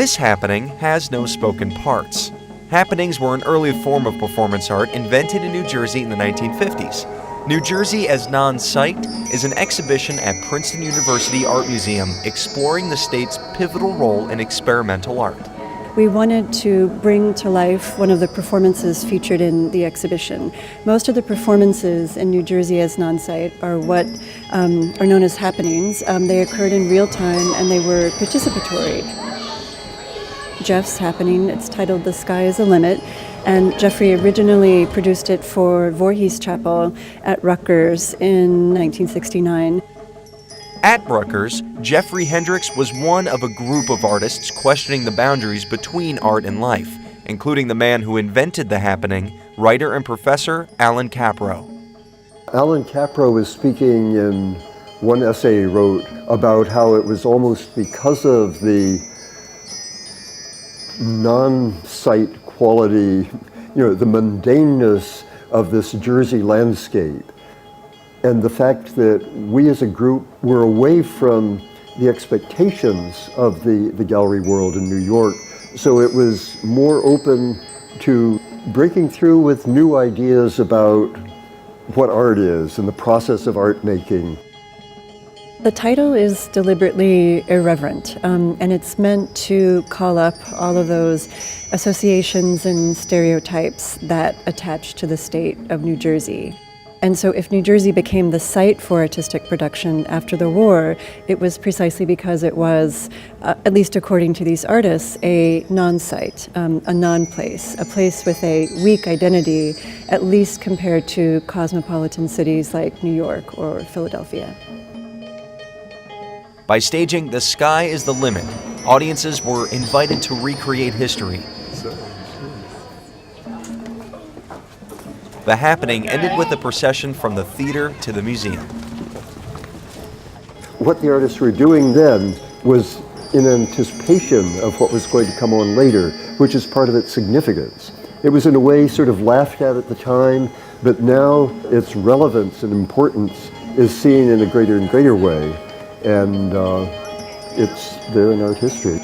This happening has no spoken parts. Happenings were an early form of performance art invented in New Jersey in the 1950s. New Jersey as Non-Site is an exhibition at Princeton University Art Museum exploring the state's pivotal role in experimental art. We wanted to bring to life one of the performances featured in the exhibition. Most of the performances in New Jersey as Non-Site are what are known as happenings. They occurred in real time and they were participatory. Jeff's happening, it's titled The Sky is the Limit, and Geoffrey originally produced it for Voorhees Chapel at Rutgers in 1969. At Rutgers, Geoffrey Hendricks was one of a group of artists questioning the boundaries between art and life, including the man who invented the happening, writer and professor Alan Capro. Alan Capro was speaking in one essay he wrote about how it was almost because of the non-site quality, the mundaneness of this Jersey landscape, and the fact that we as a group were away from the expectations of the gallery world in New York. So it was more open to breaking through with new ideas about what art is and the process of art making. The title is deliberately irreverent, and it's meant to call up all of those associations and stereotypes that attach to the state of New Jersey. And so if New Jersey became the site for artistic production after the war, it was precisely because it was, at least according to these artists, a non-site, a non-place, a place with a weak identity, at least compared to cosmopolitan cities like New York or Philadelphia. By staging The Sky is the Limit, audiences were invited to recreate history. The happening ended with a procession from the theater to the museum. What the artists were doing then was in anticipation of what was going to come on later, which is part of its significance. It was in a way sort of laughed at the time, but now its relevance and importance is seen in a greater and greater way. And it's there in art history.